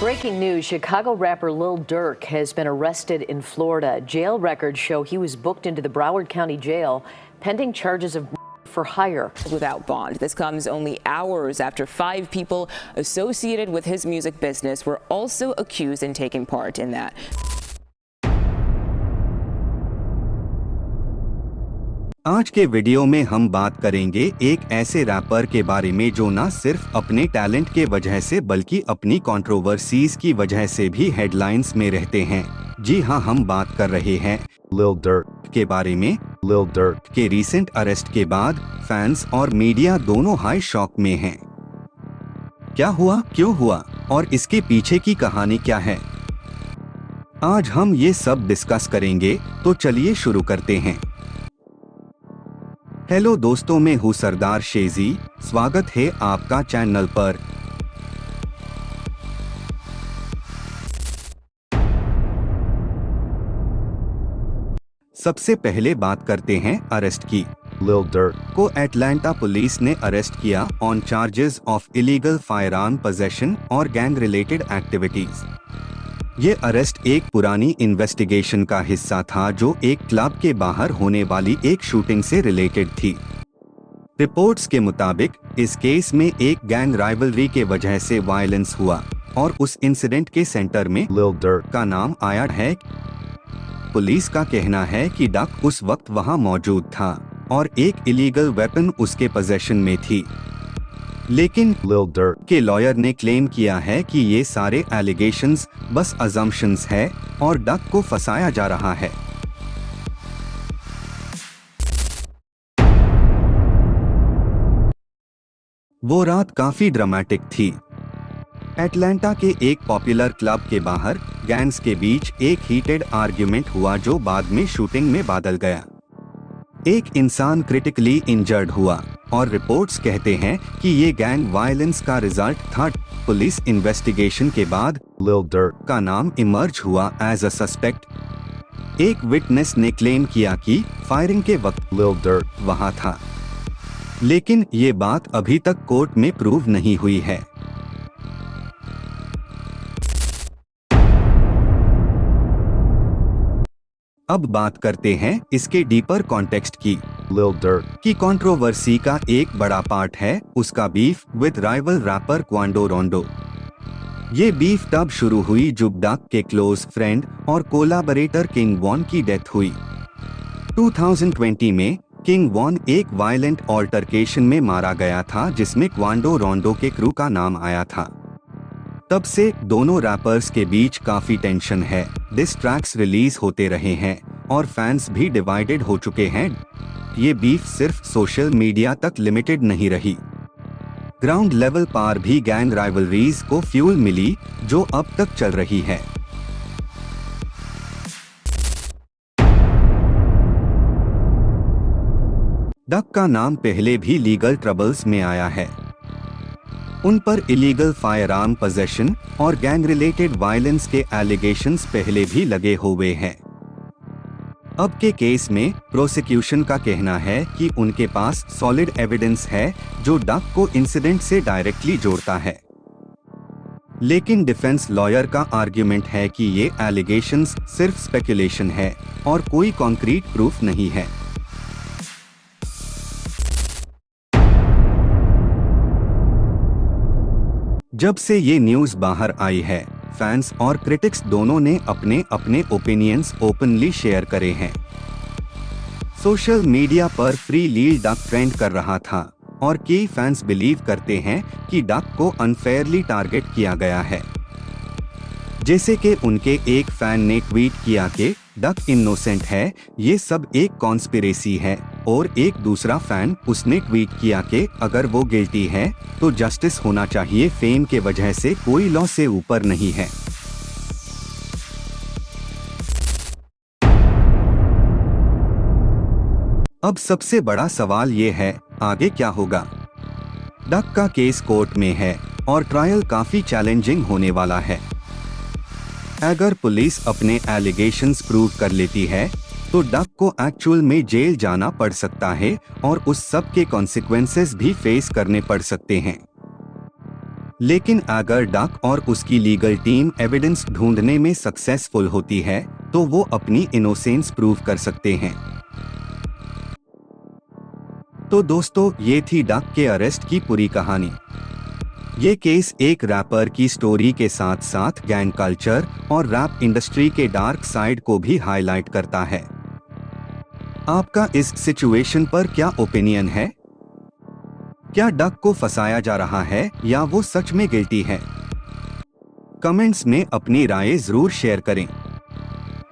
Breaking news, Chicago rapper Lil Durk has been arrested in Florida. Jail records show he was booked into the Broward County Jail pending charges of for hire. Without bond. This comes only hours after 5 people associated with his music business were also accused and taking part in that. आज के video में हम बात करेंगे एक ऐसे wrapper के बारे में जो न सिर्फ अपने टैलेंट के वजह से बल्कि अपनी कंट्रोवर्सीज की वजह से भी हेडलाइंस में रहते हैं। जी हाँ, हम बात कर रहे हैं लिल डर्क के बारे में। लिल डर्क के रीसेंट अरेस्ट के बाद फैंस और मीडिया दोनों हाई शॉक में हैं। क्या हुआ, क्यों हुआ और इसके पीछे की कहानी क्या है, आज हम ये सब डिस्कस करेंगे। तो चलिए शुरू करते हैं। हेलो दोस्तों, मैं हूँ सरदार शेजी। स्वागत है आपका चैनल पर। सबसे पहले बात करते हैं अरेस्ट की। लिल डर्क को एटलांटा पुलिस ने अरेस्ट किया on charges of illegal firearm possession और गैंग रिलेटेड एक्टिविटीज। ये अरेस्ट एक पुरानी इन्वेस्टिगेशन का हिस्सा था जो एक क्लब के बाहर होने वाली एक शूटिंग से रिलेटेड थी। रिपोर्ट्स के मुताबिक इस केस में एक गैंग राइवलरी के वजह से वायलेंस हुआ और उस इंसिडेंट के सेंटर में लिल डर्क का नाम आया है। पुलिस का कहना है कि डक उस वक्त वहां मौजूद था और एक इलीगल वेपन उसके पोजेशन में थी। लेकिन लिल डर्क के लॉयर ने क्लेम किया है कि ये सारे एलिगेशंस बस अजम्पशंस है और डक को फंसाया जा रहा है। वो रात काफी ड्रामेटिक थी। एटलांटा के एक पॉपुलर क्लब के बाहर गैंग्स के बीच एक हीटेड आर्ग्यूमेंट हुआ जो बाद में शूटिंग में बदल गया। एक इंसान क्रिटिकली इंजर्ड हुआ और रिपोर्ट्स कहते हैं कि ये गैंग वायलेंस का रिजल्ट था। पुलिस इन्वेस्टिगेशन के बाद लिल डर्क का नाम इमर्ज हुआ एज अ सस्पेक्ट। एक विटनेस ने क्लेम किया कि फायरिंग के वक्त लिल डर्क वहां था, लेकिन ये बात अभी तक कोर्ट में प्रूव नहीं हुई है। अब बात करते हैं इसके डीपर कॉन्टेक्स्ट की। लिल डर्क की कंट्रोवर्सी का एक बड़ा पार्ट है उसका beef with rival rapper Quando Rondo. ये बीफ तब शुरू हुई जब डक के क्लोज फ्रेंड और कोलैबोरेटर किंग वॉन की डेथ हुई। 2020 में किंग वॉन एक वायलेंट ऑल्टरकेशन में मारा गया था जिसमें क्वांडो रोंडो के क्रू का नाम आया था। तब से दोनों रैपर्स के बीच काफी टेंशन है। डिस ट्रैक्स रिलीज होते रहे हैं और फैंस भी डिवाइडेड हो चुके हैं। ये बीफ सिर्फ सोशल मीडिया तक लिमिटेड नहीं रही, ग्राउंड लेवल पर भी गैंग राइवलरीज को फ्यूल मिली जो अब तक चल रही है। डक का नाम पहले भी लीगल ट्रबल्स में आया है। उन पर इलीगल फायरआर्म पोजेशन और गैंग रिलेटेड वायलेंस के एलिगेशंस पहले भी लगे हुए हैं। अब के केस में प्रोसिक्यूशन का कहना है कि उनके पास सॉलिड एविडेंस है जो डक को इंसिडेंट से डायरेक्टली जोड़ता है। लेकिन डिफेंस लॉयर का आर्ग्यूमेंट है कि ये एलिगेशंस सिर्फ स्पेकुलेशन है और कोई कॉन्क्रीट प्रूफ नहीं है। जब से ये न्यूज़ बाहर आई है, फैंस और क्रिटिक्स दोनों ने अपने अपने ओपिनियंस ओपनली शेयर करे हैं। सोशल मीडिया पर फ्री लील डक ट्रेंड कर रहा था और कई फैंस बिलीव करते हैं कि डक को अनफेयरली टारगेट किया गया है। जैसे कि उनके एक फैन ने ट्वीट किया कि डक इनोसेंट है, ये सब एक कॉन्स्पिरेसी है, और एक दूसरा फैन उसने ट्वीट किया कि अगर वो गिल्टी है तो जस्टिस होना चाहिए, फेम के वजह से कोई लॉ से ऊपर नहीं है। अब सबसे बड़ा सवाल ये है, आगे क्या होगा। डक का केस कोर्ट में है और ट्रायल काफी चैलेंजिंग होने वाला है। अगर पुलिस अपने एलिगेशंस प्रूव कर लेती है तो डक को एक्चुअल में जेल जाना पड़ सकता है और उस सब के कॉन्सिक्वेंसेस भी फेस करने पड़ सकते हैं। लेकिन अगर डक और उसकी लीगल टीम एविडेंस ढूंढने में सक्सेसफुल होती है तो वो अपनी इनोसेंस प्रूव कर सकते हैं। तो दोस्तों, ये थी डक के अरेस्ट की पूरी कहानी। ये केस एक रैपर की स्टोरी के साथ साथ गैंग कल्चर और रैप इंडस्ट्री के डार्क साइड को भी हाईलाइट करता है। आपका इस सिचुएशन पर क्या ओपिनियन है? क्या डक को फंसाया जा रहा है या वो सच में गिल्टी है? कमेंट्स में अपनी राय जरूर शेयर करें।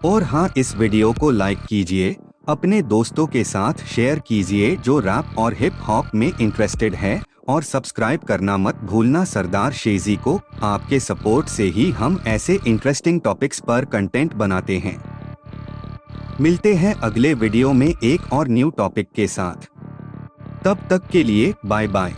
और हाँ, इस वीडियो को लाइक कीजिए, अपने दोस्तों के साथ शेयर कीजिए जो रैप और हिप हॉप में इंटरेस्टेड है, और सब्सक्राइब करना मत भूलना सरदार शेजी को। आपके सपोर्ट से ही हम ऐसे इंटरेस्टिंग टॉपिक्स पर कंटेंट बनाते हैं। मिलते हैं अगले वीडियो में एक और न्यू टॉपिक के साथ। तब तक के लिए बाय बाय।